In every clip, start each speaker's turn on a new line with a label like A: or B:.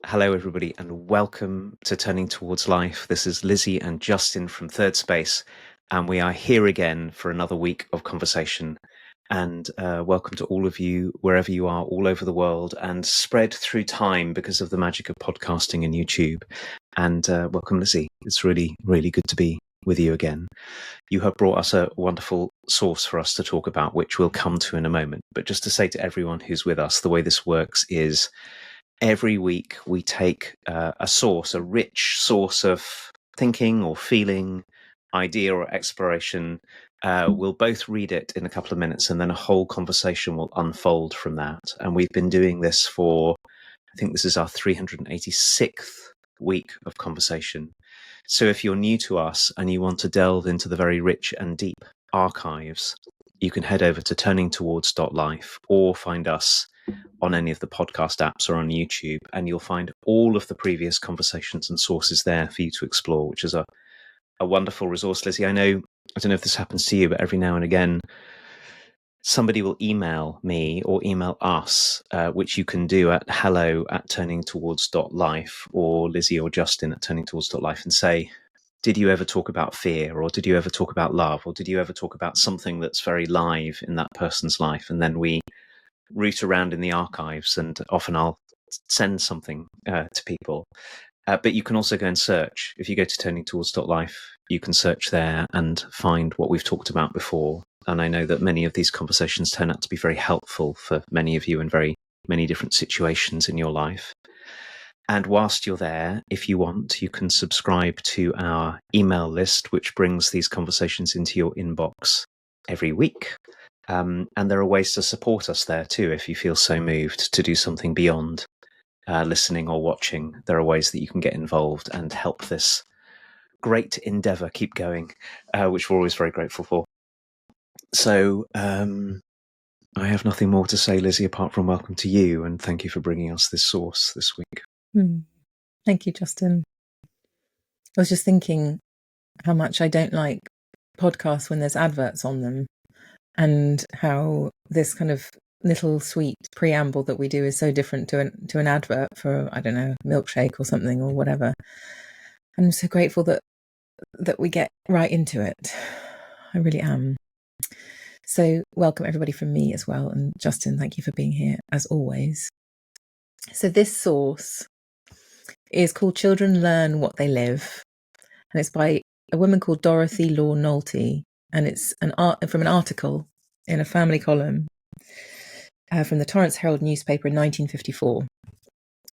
A: Hello, everybody, and welcome to Turning Towards Life. This is Lizzie and Justin from Third Space, and we are here again for another week of conversation. And welcome to all of you, wherever you are, all over the world, and spread through time because of the magic of podcasting and YouTube. And welcome, Lizzie. It's really, really good to be with you again. You have brought us a wonderful source for us to talk about, which we'll come to in a moment. But just to say to everyone who's with us, the way this works is every week we take a rich source of thinking or feeling, idea or exploration. We'll both read it in a couple of minutes, and then a whole conversation will unfold from that. And we've been doing this for, I think this is our 386th week of conversation. So if you're new to us and you want to delve into the very rich and deep archives, you can head over to turningtowards.life or find us on any of the podcast apps or on YouTube, and you'll find all of the previous conversations and sources there for you to explore, which is a wonderful resource, Lizzie. I don't know if this happens to you, but every now and again, somebody will email me or email us, which you can do at hello@turningtowards.life or Lizzie or Justin at turningtowards.life, and say, did you ever talk about fear, or did you ever talk about love, or did you ever talk about something that's very live in that person's life? And then we root around in the archives, and often I'll send something to people. But you can also go and search. If you go to turningtowards.life, you can search there and find what we've talked about before. And I know that many of these conversations turn out to be very helpful for many of you in very many different situations in your life. And whilst you're there, if you want, you can subscribe to our email list, which brings these conversations into your inbox every week. And there are ways to support us there too, if you feel so moved to do something beyond listening or watching. There are ways that you can get involved and help this great endeavour keep going, which we're always very grateful for. So I have nothing more to say, Lizzie, apart from welcome to you, and thank you for bringing us this source this week.
B: Thank you, Justin. I was just thinking how much I don't like podcasts when there's adverts on them, and how this kind of little sweet preamble that we do is so different to an advert for, I don't know, milkshake or something or whatever. And I'm so grateful that we get right into it. I really am. So welcome everybody from me as well. And Justin, thank you for being here as always. So this source is called Children Learn What They Live. And it's by a woman called Dorothy Law Nolte. And it's from an article in a family column from the Torrance Herald newspaper in 1954.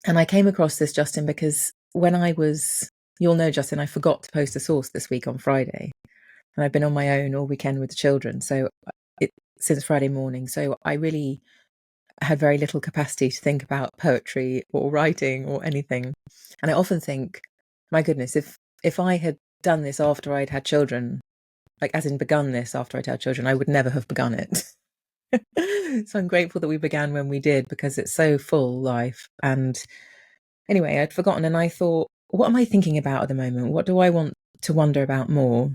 B: And I came across this, Justin, because you'll know, Justin, I forgot to post a source this week on Friday. And I've been on my own all weekend with the children. So since Friday morning. So I really had very little capacity to think about poetry or writing or anything. And I often think, my goodness, if I had done this after I'd had children, like as in begun this after I'd had children, I would never have begun it. So I'm grateful that we began when we did, because it's so full life. And anyway, I'd forgotten, and I thought, what am I thinking about at the moment? What do I want to wonder about more?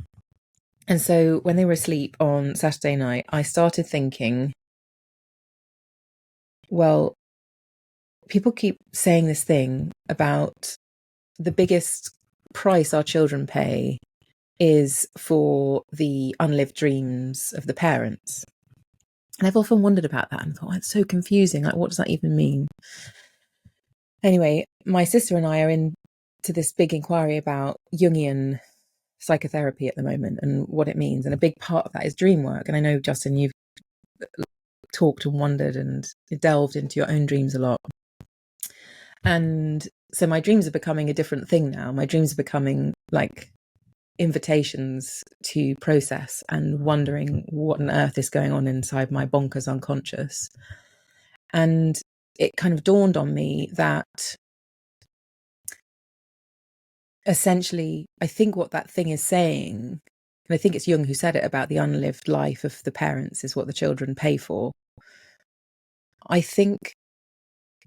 B: And so when they were asleep on Saturday night, I started thinking, well, people keep saying this thing about the biggest price our children pay is for the unlived dreams of the parents. And I've often wondered about that and thought, it's so confusing. Like, what does that even mean? Anyway, my sister and I are into this big inquiry about Jungian psychotherapy at the moment and what it means. And a big part of that is dream work. And I know, Justin, you've talked and wondered and delved into your own dreams a lot. And so my dreams are becoming a different thing now. My dreams are becoming like invitations to process and wondering what on earth is going on inside my bonkers unconscious. And it kind of dawned on me that essentially, I think what that thing is saying, and I think it's Jung who said it about the unlived life of the parents is what the children pay for. I think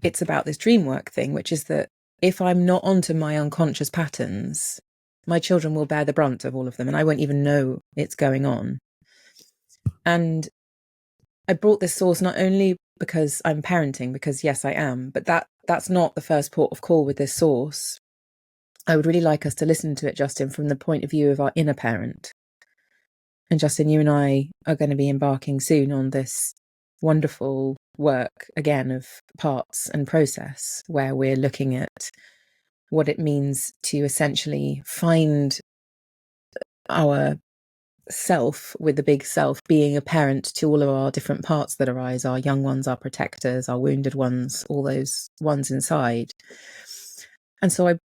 B: it's about this dream work thing, which is that if I'm not onto my unconscious patterns, my children will bear the brunt of all of them, and I won't even know it's going on. And I brought this source not only because I'm parenting, because yes, I am, but that's not the first port of call with this source. I would really like us to listen to it, Justin, from the point of view of our inner parent. And Justin, you and I are going to be embarking soon on this wonderful work, again, of parts and process, where we're looking at what it means to essentially find our self, with the big self, being a parent to all of our different parts that arise, our young ones, our protectors, our wounded ones, all those ones inside. And so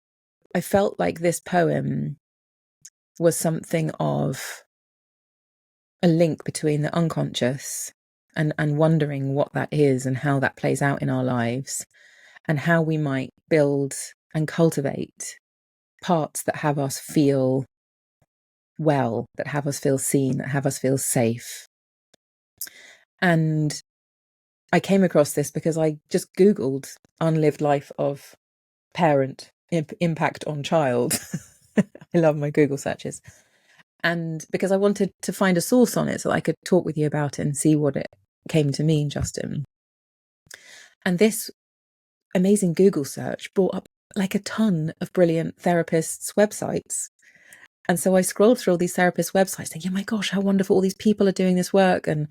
B: I felt like this poem was something of a link between the unconscious and wondering what that is and how that plays out in our lives, and how we might build and cultivate parts that have us feel well, that have us feel seen, that have us feel safe. And I came across this because I just Googled unlived life of parent impact on child. I love my Google searches. And because I wanted to find a source on it so I could talk with you about it and see what it came to mean, Justin. And this amazing Google search brought up like a ton of brilliant therapists' websites. And so I scrolled through all these therapists' websites thinking, oh my gosh, how wonderful, all these people are doing this work. And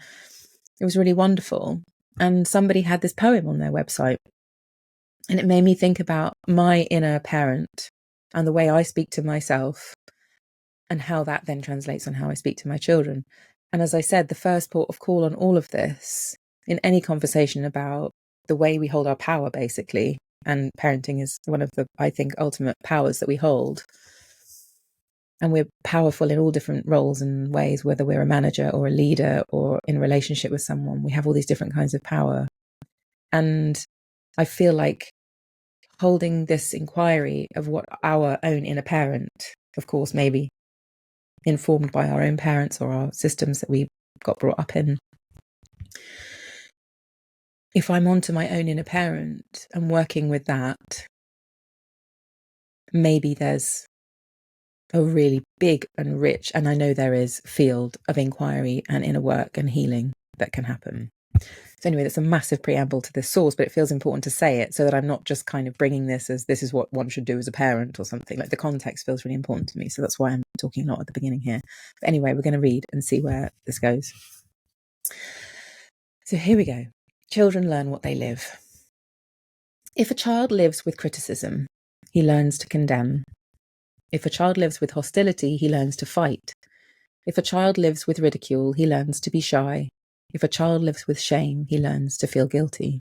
B: it was really wonderful. And somebody had this poem on their website. And it made me think about my inner parent and the way I speak to myself, and how that then translates on how I speak to my children. And as I said, the first port of call on all of this, in any conversation about the way we hold our power, basically, and parenting is one of the, I think, ultimate powers that we hold. And we're powerful in all different roles and ways, whether we're a manager or a leader or in a relationship with someone. We have all these different kinds of power. And I feel like holding this inquiry of what our own inner parent, of course, maybe informed by our own parents or our systems that we got brought up in. If I'm onto my own inner parent and working with that, maybe there's a really big and rich, and I know there is, field of inquiry and inner work and healing that can happen. So anyway, that's a massive preamble to this source, but it feels important to say it so that I'm not just kind of bringing this as this is what one should do as a parent or something. Like, the context feels really important to me. So that's why I'm talking a lot at the beginning here. But anyway, we're going to read and see where this goes. So here we go. Children learn what they live. If a child lives with criticism, he learns to condemn. If a child lives with hostility, he learns to fight. If a child lives with ridicule, he learns to be shy. If a child lives with shame, he learns to feel guilty.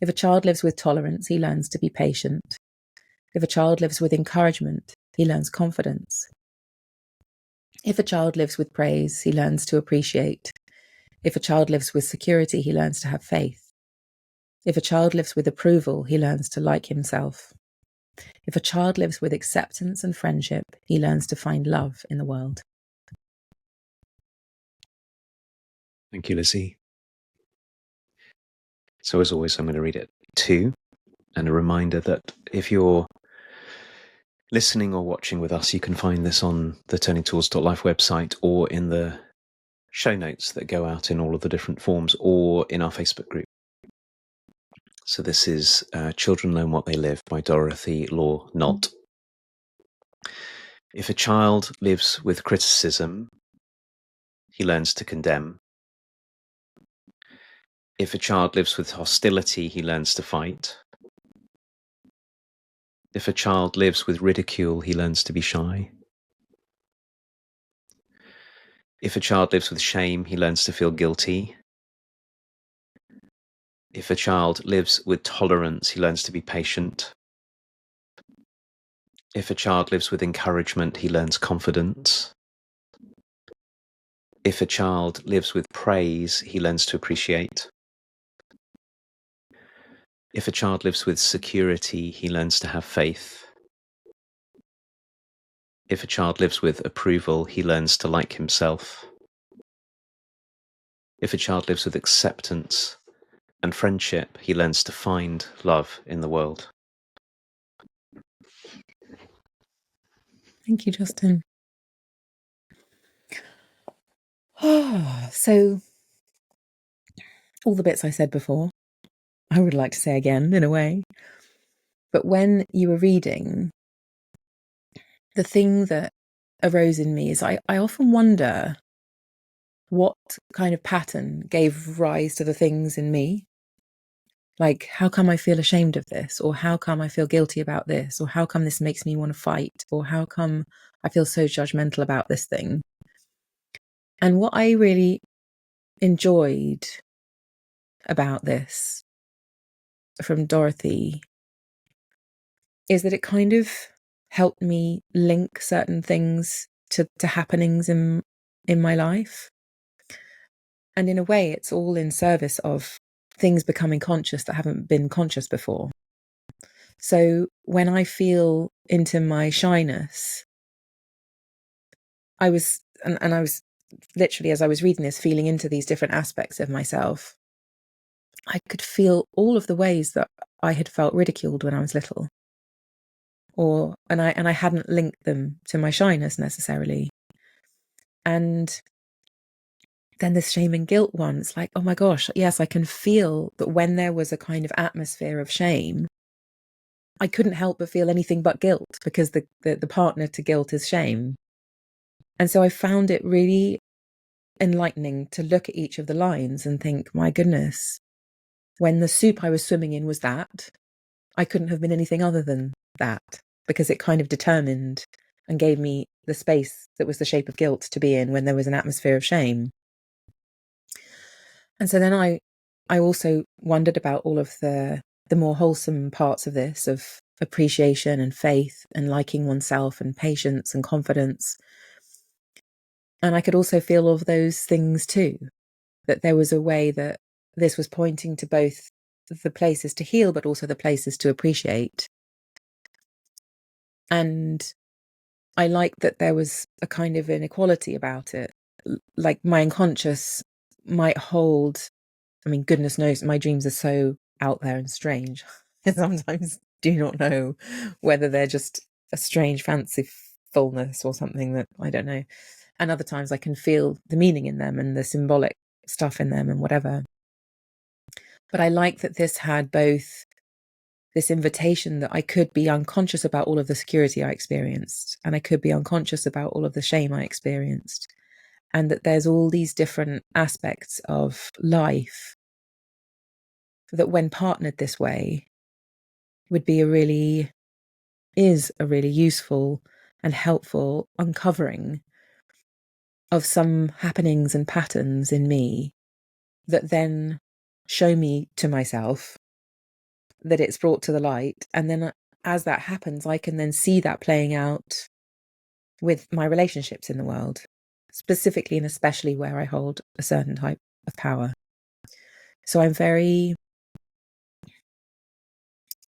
B: If a child lives with tolerance, he learns to be patient. If a child lives with encouragement, he learns confidence. If a child lives with praise, he learns to appreciate. If a child lives with security, he learns to have faith. If a child lives with approval, he learns to like himself. If a child lives with acceptance and friendship, he learns to find love in the world.
A: Thank you, Lizzie. So as always, I'm going to read it too. And a reminder that if you're listening or watching with us, you can find this on the turningtowards.life website or in the show notes that go out in all of the different forms or in our Facebook group. So this is Children Learn What They Live by Dorothy Law Knott. If a child lives with criticism, he learns to condemn. If a child lives with hostility, he learns to fight. If a child lives with ridicule, he learns to be shy. If a child lives with shame, he learns to feel guilty. If a child lives with tolerance, he learns to be patient. If a child lives with encouragement, he learns confidence. If a child lives with praise, he learns to appreciate. If a child lives with security, he learns to have faith. If a child lives with approval, he learns to like himself. If a child lives with acceptance and friendship, he learns to find love in the world.
B: Thank you, Justin. So all the bits I said before, I would like to say again, in a way. But when you were reading, the thing that arose in me is I often wonder what kind of pattern gave rise to the things in me. Like, how come I feel ashamed of this? Or how come I feel guilty about this? Or how come this makes me want to fight? Or how come I feel so judgmental about this thing? And what I really enjoyed about this from Dorothy is that it kind of helped me link certain things to happenings in my life. And in a way, it's all in service of things becoming conscious that haven't been conscious before. So when I feel into my shyness, I was literally, as I was reading this, feeling into these different aspects of myself. I could feel all of the ways that I had felt ridiculed when I was little, and I hadn't linked them to my shyness necessarily. And then this shame and guilt one, it's like, oh my gosh, yes, I can feel that when there was a kind of atmosphere of shame, I couldn't help but feel anything but guilt, because the partner to guilt is shame. And so I found it really enlightening to look at each of the lines and think, my goodness, when the soup I was swimming in was that, I couldn't have been anything other than that, because it kind of determined and gave me the space that was the shape of guilt to be in when there was an atmosphere of shame. And so then I also wondered about all of the more wholesome parts of this, of appreciation and faith and liking oneself and patience and confidence. And I could also feel all of those things too, that there was a way that this was pointing to both the places to heal, but also the places to appreciate. And I liked that there was a kind of inequality about it. Like, my unconscious might hold, I mean, goodness knows, my dreams are so out there and strange. I sometimes do not know whether they're just a strange fancifulness or something that I don't know. And other times I can feel the meaning in them and the symbolic stuff in them and whatever. But I like that this had both this invitation that I could be unconscious about all of the security I experienced, and I could be unconscious about all of the shame I experienced, and that there's all these different aspects of life that, when partnered this way, would be is a really useful and helpful uncovering of some happenings and patterns in me that then show me to myself, that it's brought to the light. And then as that happens, I can then see that playing out with my relationships in the world, specifically and especially where I hold a certain type of power. So I'm very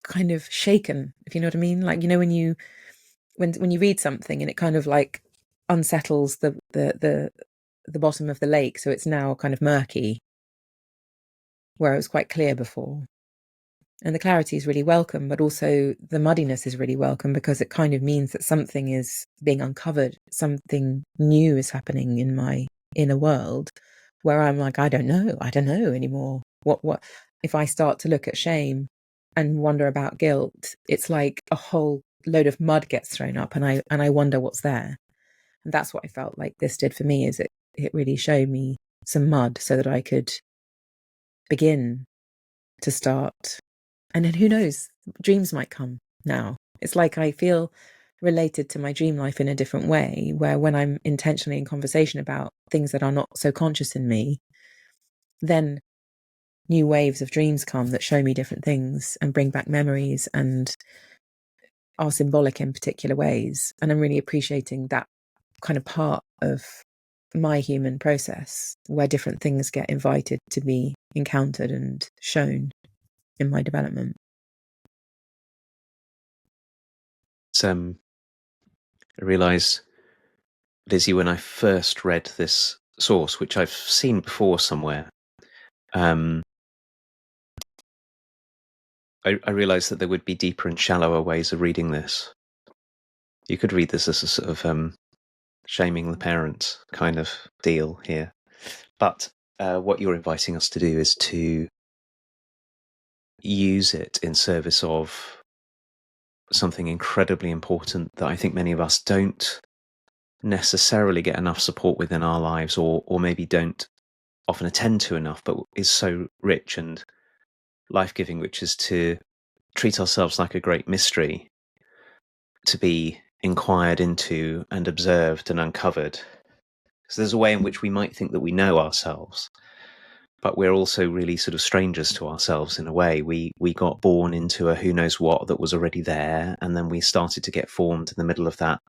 B: kind of shaken, if you know what I mean. Like, you know, when you read something and it kind of like unsettles the bottom of the lake, so it's now kind of murky, where it was quite clear before. And the clarity is really welcome, but also the muddiness is really welcome, because it kind of means that something is being uncovered, something new is happening in my inner world, where I'm like, I don't know anymore. What if I start to look at shame and wonder about guilt? It's like a whole load of mud gets thrown up, and I wonder what's there. And that's what I felt like this did for me, is it really showed me some mud so that I could begin to start. And then who knows, dreams might come now. It's like I feel related to my dream life in a different way, where when I'm intentionally in conversation about things that are not so conscious in me, then new waves of dreams come that show me different things and bring back memories and are symbolic in particular ways. And I'm really appreciating that kind of part of my human process, where different things get invited to be encountered and shown in my development.
A: I realise, Lizzie, when I first read this source, which I've seen before somewhere, I realised that there would be deeper and shallower ways of reading this. You could read this as a sort of shaming the parents kind of deal here. But what you're inviting us to do is to use it in service of something incredibly important that I think many of us don't necessarily get enough support with in our lives, or maybe don't often attend to enough, but is so rich and life-giving, which is to treat ourselves like a great mystery, to be inquired into and observed and uncovered. So there's a way in which we might think that we know ourselves, but we're also really sort of strangers to ourselves in a way. We got born into a who knows what that was already there, and then we started to get formed in the middle of that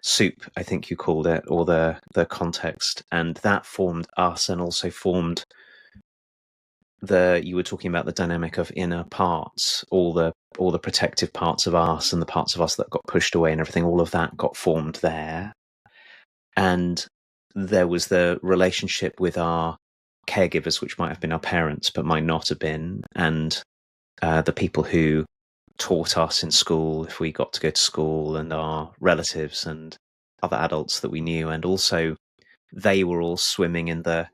A: soup, I think you called it, or the context, and that formed us and also formed you were talking about the dynamic of inner parts, all the protective parts of us and the parts of us that got pushed away and everything, all of that got formed there. And there was the relationship with our caregivers, which might have been our parents, but might not have been, and the people who taught us in school, if we got to go to school, and our relatives and other adults that we knew. And also they were all swimming in the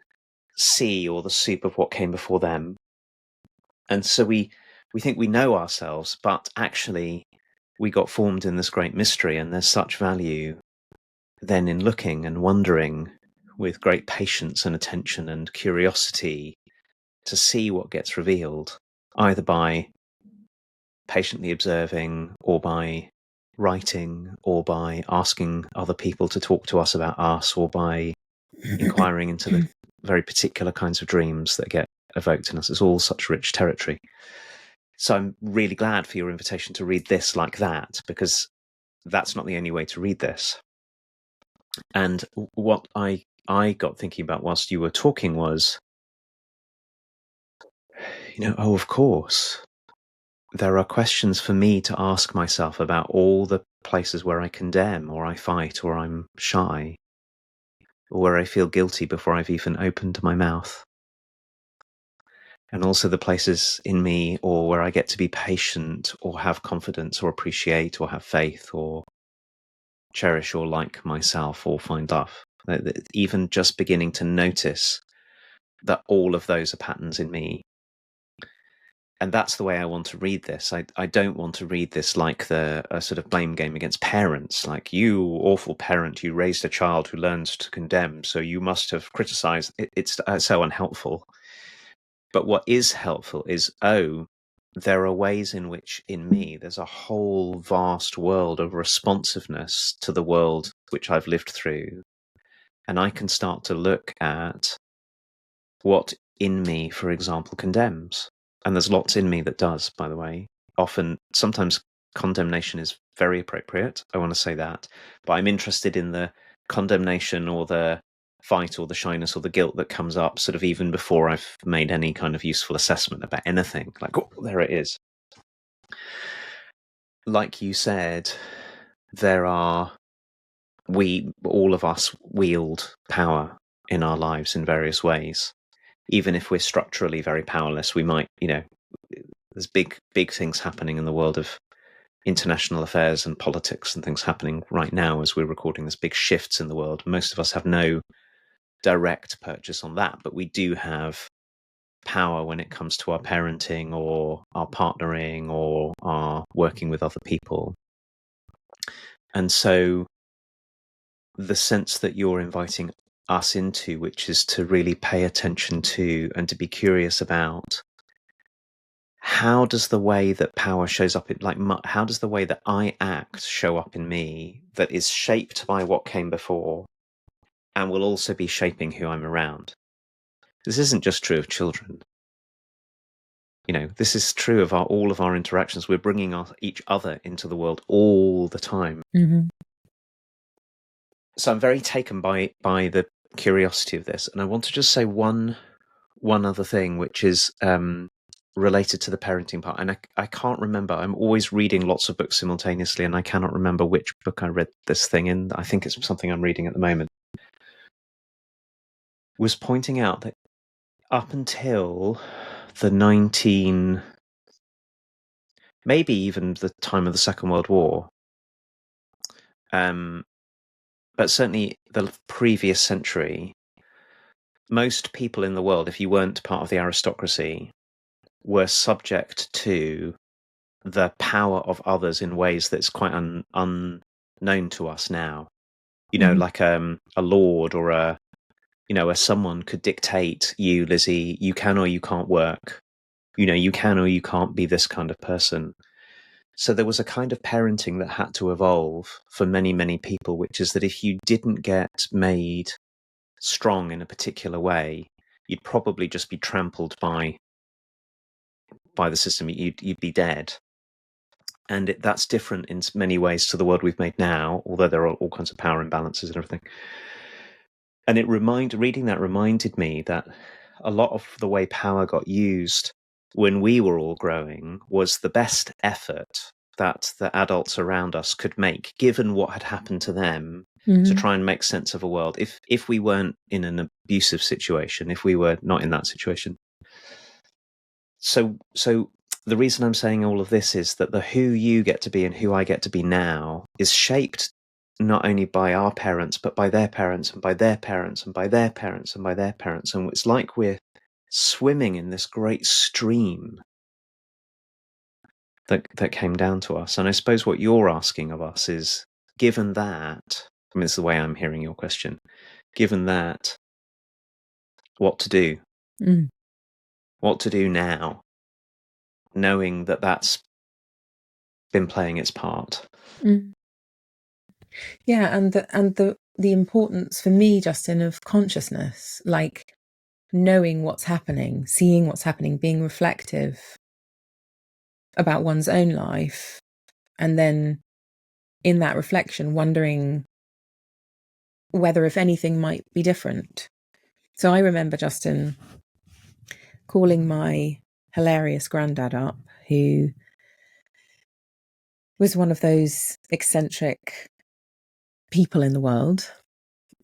A: sea or the soup of what came before them. And so we think we know ourselves, but actually we got formed in this great mystery, and there's such value then in looking and wondering with great patience and attention and curiosity to see what gets revealed, either by patiently observing, or by writing, or by asking other people to talk to us about us, or by inquiring into the very particular kinds of dreams that get evoked in us. It's all such rich territory. So I'm really glad for your invitation to read this like that, because that's not the only way to read this. And what I got thinking about whilst you were talking was, oh, of course, there are questions for me to ask myself about all the places where I condemn, or I fight, or I'm shy, or where I feel guilty before I've even opened my mouth. And also the places in me, or where I get to be patient, or have confidence, or appreciate, or have faith, or cherish, or like myself, or find love. Even just beginning to notice that all of those are patterns in me. And that's the way I want to read this. I don't want to read this like a sort of blame game against parents, like, you awful parent, you raised a child who learns to condemn, so you must have criticized. It's so unhelpful. But what is helpful is, there are ways in which in me there's a whole vast world of responsiveness to the world which I've lived through. And I can start to look at what in me, for example, condemns. And there's lots in me that does, by the way. Sometimes condemnation is very appropriate. I want to say that. But I'm interested in the condemnation, or the fight, or the shyness, or the guilt that comes up sort of even before I've made any kind of useful assessment about anything. Like, oh, there it is. Like you said, all of us wield power in our lives in various ways. Even if we're structurally very powerless, we might, there's big things happening in the world of international affairs and politics and things happening right now as we're recording this, big shifts in the world. Most of us have no direct purchase on that, but we do have power when it comes to our parenting, or our partnering, or our working with other people. And so the sense that you're inviting us into, which is to really pay attention to and to be curious about, how does the way that power shows up how does the way that I act show up in me, that is shaped by what came before and will also be shaping who I'm around? This isn't just true of children. This is true of all of our interactions. We're bringing each other into the world all the time.
B: Mm-hmm.
A: So I'm very taken by the curiosity of this. And I want to just say one other thing, which is related to the parenting part. And I can't remember. I'm always reading lots of books simultaneously, and I cannot remember which book I read this thing in. I think it's something I'm reading at the moment. Was pointing out that up until the maybe even the time of the Second World War, but certainly the previous century, most people in the world, if you weren't part of the aristocracy, were subject to the power of others in ways that's quite unknown to us now. Like a lord or a someone could dictate you, Lizzie, you can or you can't work. You can or you can't be this kind of person. So there was a kind of parenting that had to evolve for many, many people, which is that if you didn't get made strong in a particular way, you'd probably just be trampled by the system. You'd be dead. And that's different in many ways to the world we've made now, although there are all kinds of power imbalances and everything. And reading that reminded me that a lot of the way power got used when we were all growing was the best effort that the adults around us could make, given what had happened to them, to try and make sense of a world. If we weren't in an abusive situation, if we were not in that situation. So the reason I'm saying all of this is that the who you get to be and who I get to be now is shaped not only by our parents, but by their parents and by their parents and by their parents and by their parents. And it's like we're swimming in this great stream that came down to us. And I suppose what you're asking of us is, given that, I mean, this is the way I'm hearing your question, given that, what to do? What to do now, knowing that that's been playing its part.
B: Yeah, and the importance for me, Justin, of consciousness, like knowing what's happening, seeing what's happening, being reflective about one's own life, and then in that reflection wondering whether, if anything, might be different. So I remember, Justin, calling my hilarious granddad up, who was one of those eccentric people in the world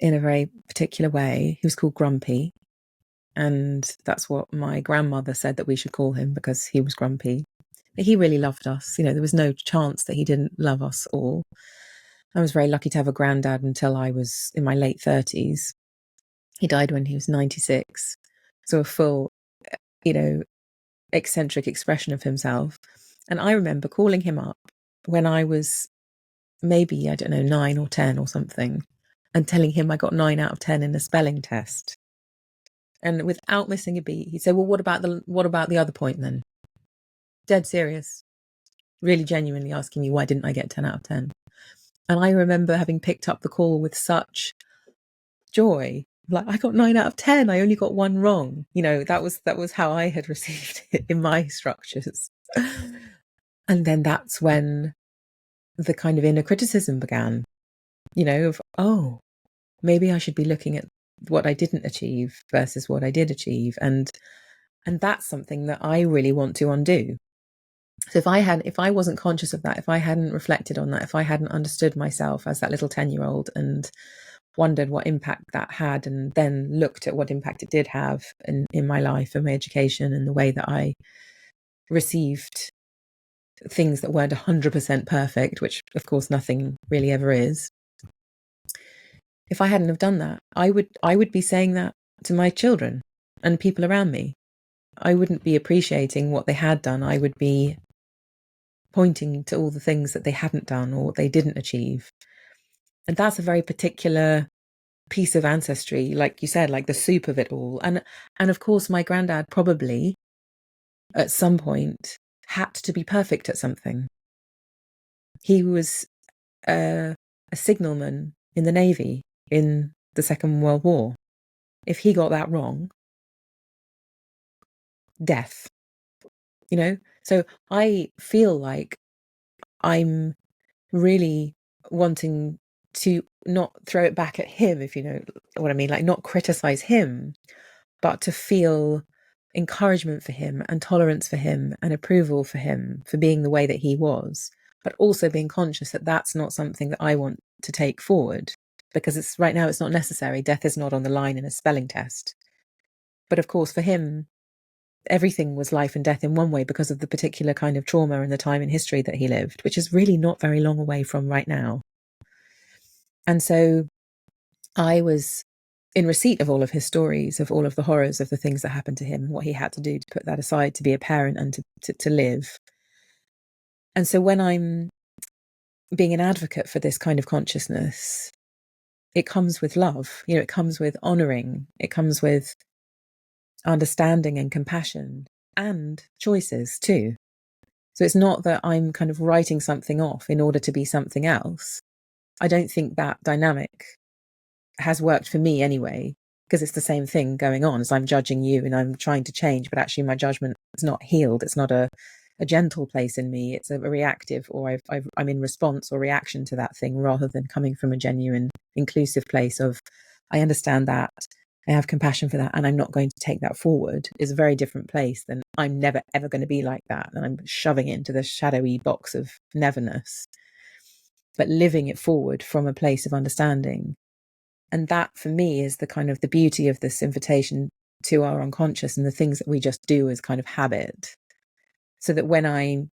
B: in a very particular way. He was called Grumpy. And that's what my grandmother said that we should call him, because he was grumpy. But he really loved us. There was no chance that he didn't love us all. I was very lucky to have a granddad until I was in my late 30s. He died when he was 96. So a full, eccentric expression of himself. And I remember calling him up when I was maybe, 9 or 10 or something, and telling him I got 9 out of 10 in a spelling test. And without missing a beat, he'd say, well, what about the other point then? Dead serious. Really genuinely asking me, why didn't I get 10 out of 10? And I remember having picked up the call with such joy. Like, I got 9 out of 10. I only got 1 wrong. That was how I had received it in my structures. And then that's when the kind of inner criticism began, of, oh, maybe I should be looking at what I didn't achieve versus what I did achieve. And that's something that I really want to undo. So if I wasn't conscious of that, if I hadn't reflected on that, if I hadn't understood myself as that little 10-year-old and wondered what impact that had, and then looked at what impact it did have in my life and my education and the way that I received things that weren't 100% perfect, which of course nothing really ever is. If I hadn't have done that, I would be saying that to my children and people around me. I wouldn't be appreciating what they had done. I would be pointing to all the things that they hadn't done or they didn't achieve. And that's a very particular piece of ancestry, like you said, like the soup of it all. And of course, my granddad probably at some point had to be perfect at something. He was a signalman in the Navy in the Second World War. If he got that wrong, death. So I feel like I'm really wanting to not throw it back at him, if you know what I mean, like not criticize him, but to feel encouragement for him and tolerance for him and approval for him for being the way that he was, but also being conscious that that's not something that I want to take forward, because right now it's not necessary. Death is not on the line in a spelling test. But of course, for him, everything was life and death in one way because of the particular kind of trauma and the time in history that he lived, which is really not very long away from right now. And so I was in receipt of all of his stories, of all of the horrors of the things that happened to him, and what he had to do to put that aside, to be a parent and to live. And so when I'm being an advocate for this kind of consciousness, it comes with love. It comes with honoring. It comes with understanding and compassion and choices too. So it's not that I'm kind of writing something off in order to be something else. I don't think that dynamic has worked for me anyway, because it's the same thing going on as I'm judging you and I'm trying to change, but actually my judgment is not healed. It's not a gentle place in me. It's a reactive, or I'm in response or reaction to that thing, rather than coming from a genuine, inclusive place of, I understand that, I have compassion for that, and I'm not going to take that forward, is a very different place than I'm never, ever going to be like that. And I'm shoving it into the shadowy box of neverness, but living it forward from a place of understanding. And that for me is the kind of the beauty of this invitation to our unconscious and the things that we just do as kind of habit. So that when I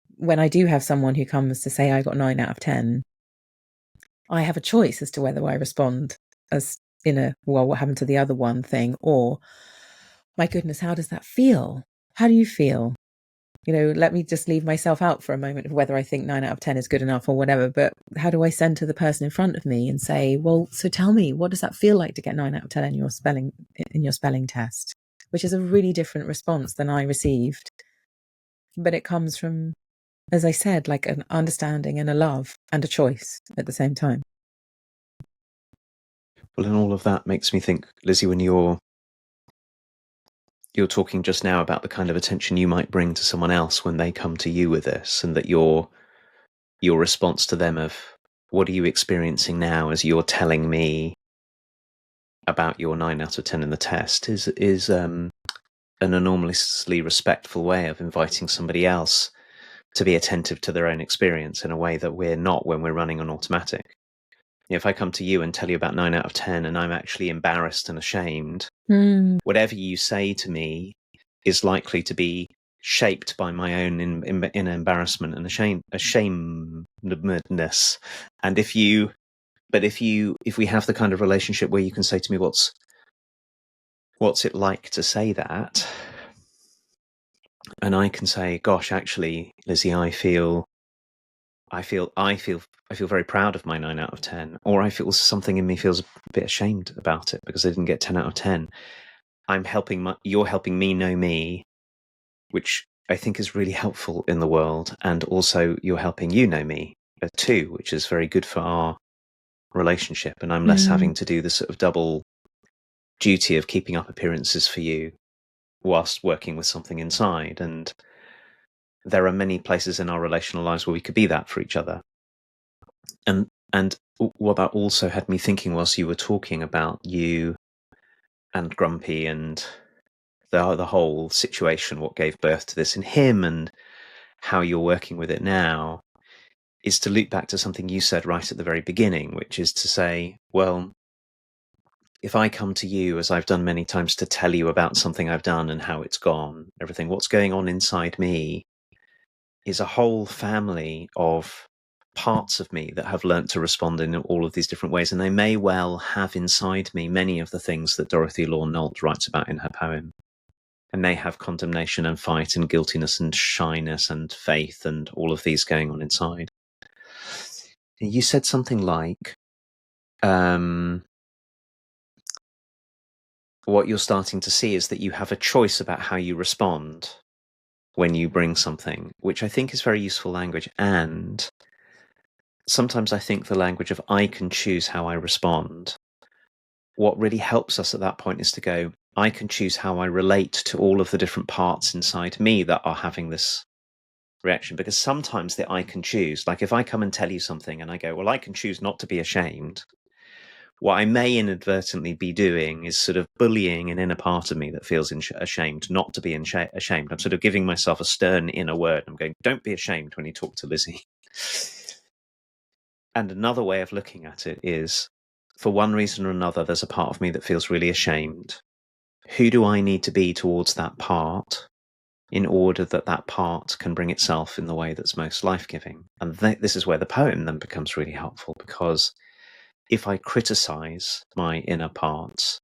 B: do have someone who comes to say I got 9 out of 10, I have a choice as to whether I respond as in a, well, what happened to the other one thing, or, my goodness, how does that feel? How do you feel? Let me just leave myself out for a moment of whether I think 9 out of 10 is good enough or whatever. But how do I center the person in front of me and say, well, so tell me, what does that feel like to get 9 out of 10 in your spelling test? Which is a really different response than I received. But it comes from, as I said, like an understanding and a love and a choice at the same time.
A: Well, and all of that makes me think, Lizzie, when you're talking just now about the kind of attention you might bring to someone else when they come to you with this, and that your response to them of, what are you experiencing now as you're telling me about your 9 out of 10 in the test, is an enormously respectful way of inviting somebody else to be attentive to their own experience in a way that we're not when we're running on automatic. If I come to you and tell you about 9 out of 10 and I'm actually embarrassed and ashamed, whatever you say to me is likely to be shaped by my own in embarrassment and ashamedness. And if we have the kind of relationship where you can say to me, what's it like to say that? And I can say, gosh, actually, Lizzie, I feel very proud of my 9 out of 10, or I feel something in me feels a bit ashamed about it because I didn't get 10 out of 10. You're helping me know me, which I think is really helpful in the world. And also you're helping you know me too, which is very good for our relationship. And I'm less having to do the sort of double duty of keeping up appearances for you whilst working with something inside. And there are many places in our relational lives where we could be that for each other. And what that also had me thinking whilst you were talking about you and Grumpy and the whole situation, what gave birth to this in him and how you're working with it now, is to loop back to something you said right at the very beginning, which is to say, well, if I come to you, as I've done many times, to tell you about something I've done and how it's gone, everything, what's going on inside me is a whole family of parts of me that have learnt to respond in all of these different ways. And they may well have inside me many of the things that Dorothy Law Nolt writes about in her poem. And they have condemnation and fight and guiltiness and shyness and faith and all of these going on inside. You said something like, what you're starting to see is that you have a choice about how you respond when you bring something, which I think is very useful language. And sometimes I think the language of I can choose how I respond, what really helps us at that point is to go, I can choose how I relate to all of the different parts inside me that are having this reaction. Because sometimes the I can choose, like if I come and tell you something and I go, well, I can choose not to be ashamed, what I may inadvertently be doing is sort of bullying an inner part of me that feels ashamed not to be ashamed. I'm sort of giving myself a stern inner word. I'm going, don't be ashamed when you talk to Lizzie. And another way of looking at it is, for one reason or another, there's a part of me that feels really ashamed. Who do I need to be towards that part in order that that part can bring itself in the way that's most life-giving? And this is where the poem then becomes really helpful, because if I criticize my inner parts,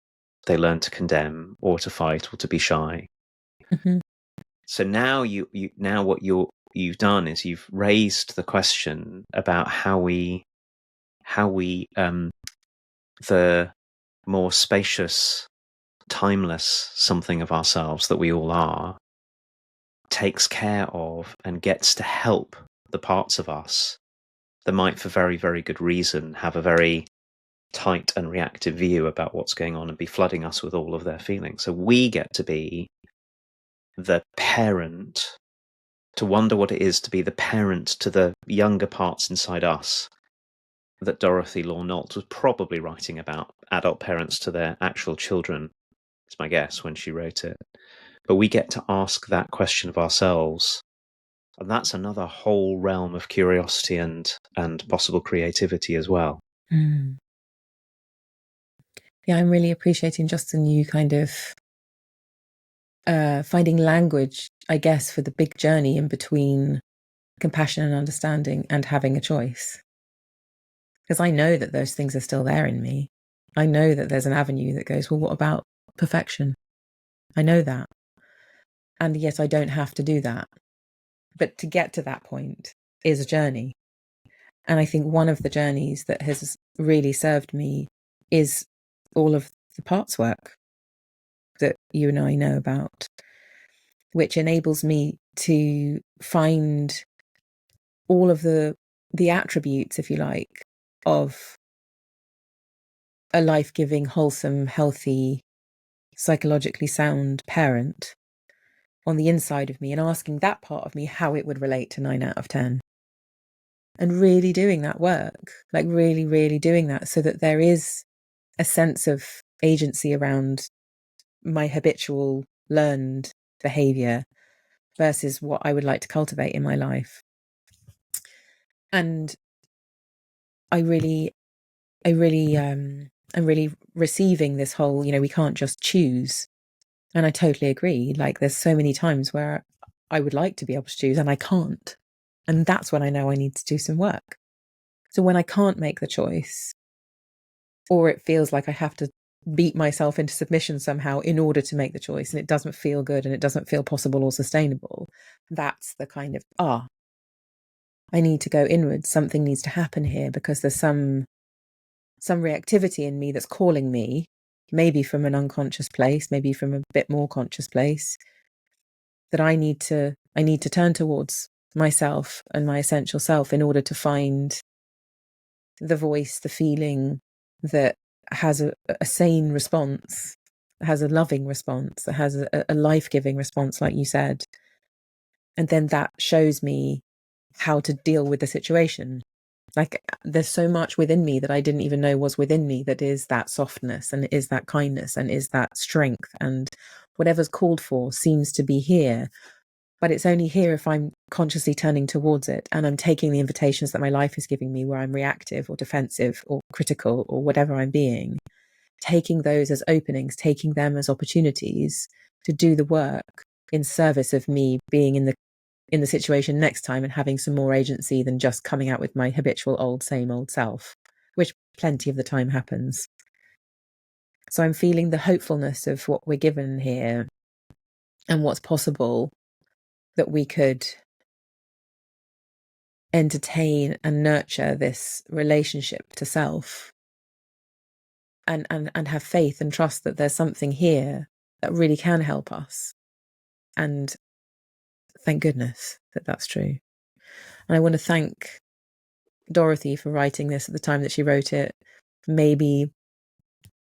A: they learn to condemn or to fight or to be shy.
B: Mm-hmm.
A: So now what you've done is you've raised the question about how we the more spacious, timeless something of ourselves that we all are takes care of and gets to help the parts of us that might, for very, very good reason, have a very tight and reactive view about what's going on and be flooding us with all of their feelings. So we get to be the parent, to wonder what it is to be the parent to the younger parts inside us that Dorothy Law Nolt was probably writing about, adult parents to their actual children, it's my guess, when she wrote it. But we get to ask that question of ourselves. And that's another whole realm of curiosity and possible creativity as well.
B: Mm. Yeah, I'm really appreciating, Justin, you kind of finding language, I guess, for the big journey in between compassion and understanding and having a choice. Because I know that those things are still there in me. I know that there's an avenue that goes, well, what about perfection? I know that. And yet I don't have to do that. But to get to that point is a journey. And I think one of the journeys that has really served me is all of the parts work that you and I know about, which enables me to find all of the attributes, if you like, of a life-giving, wholesome, healthy, psychologically sound parent on the inside of me, and asking that part of me how it would relate to 9 out of 10. And really doing that work, like really, really doing that, so that there is a sense of agency around my habitual learned behavior versus what I would like to cultivate in my life. And I'm really receiving this whole, we can't just choose. And I totally agree. Like, there's so many times where I would like to be able to choose and I can't. And that's when I know I need to do some work. So when I can't make the choice, or it feels like I have to beat myself into submission somehow in order to make the choice, and it doesn't feel good and it doesn't feel possible or sustainable, that's the kind of, I need to go inwards. Something needs to happen here, because there's some reactivity in me that's calling me, maybe from an unconscious place, maybe from a bit more conscious place, that I need to turn towards myself and my essential self in order to find the voice, the feeling that has a sane response, that has a loving response, that has a life-giving response, like you said. And then that shows me how to deal with the situation. Like, there's so much within me that I didn't even know was within me, that is that softness and is that kindness and is that strength, and whatever's called for seems to be here. But it's only here if I'm consciously turning towards it and I'm taking the invitations that my life is giving me, where I'm reactive or defensive or critical or whatever I'm being, taking those as openings, taking them as opportunities to do the work in service of me being in the situation next time and having some more agency than just coming out with my habitual same old self, which plenty of the time happens. So I'm feeling the hopefulness of what we're given here and what's possible, that we could entertain and nurture this relationship to self, and have faith and trust that there's something here that really can help us. And thank goodness that that's true. And I want to thank Dorothy for writing this at the time that she wrote it, maybe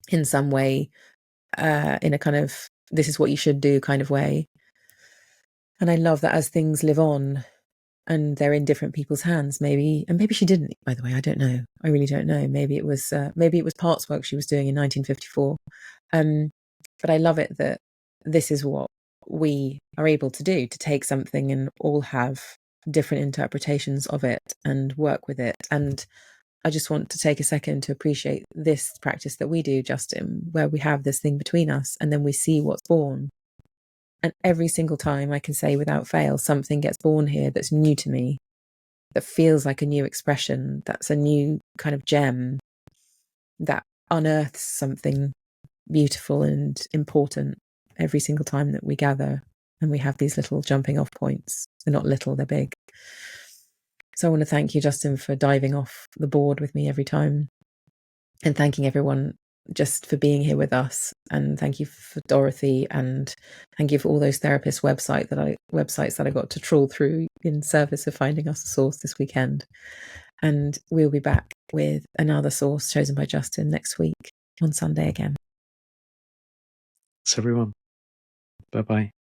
B: in some way, in a kind of, this is what you should do kind of way. And I love that as things live on and they're in different people's hands, maybe she didn't, by the way, I don't know. I really don't know. Maybe it was parts work she was doing in 1954. But I love it that this is what we are able to do, to take something and all have different interpretations of it and work with it. And I just want to take a second to appreciate this practice that we do, Justin, where we have this thing between us and then we see what's born. And every single time, I can say without fail, something gets born here that's new to me, that feels like a new expression, that's a new kind of gem, that unearths something beautiful and important every single time that we gather and we have these little jumping off points. They're not little, they're big. So I want to thank you, Justin, for diving off the board with me every time, and thanking everyone just for being here with us. And thank you for Dorothy, and thank you for all those therapist websites that I got to trawl through in service of finding us a source this weekend. And we'll be back with another source chosen by Justin next week on Sunday again.
A: Thanks, everyone. Bye-bye.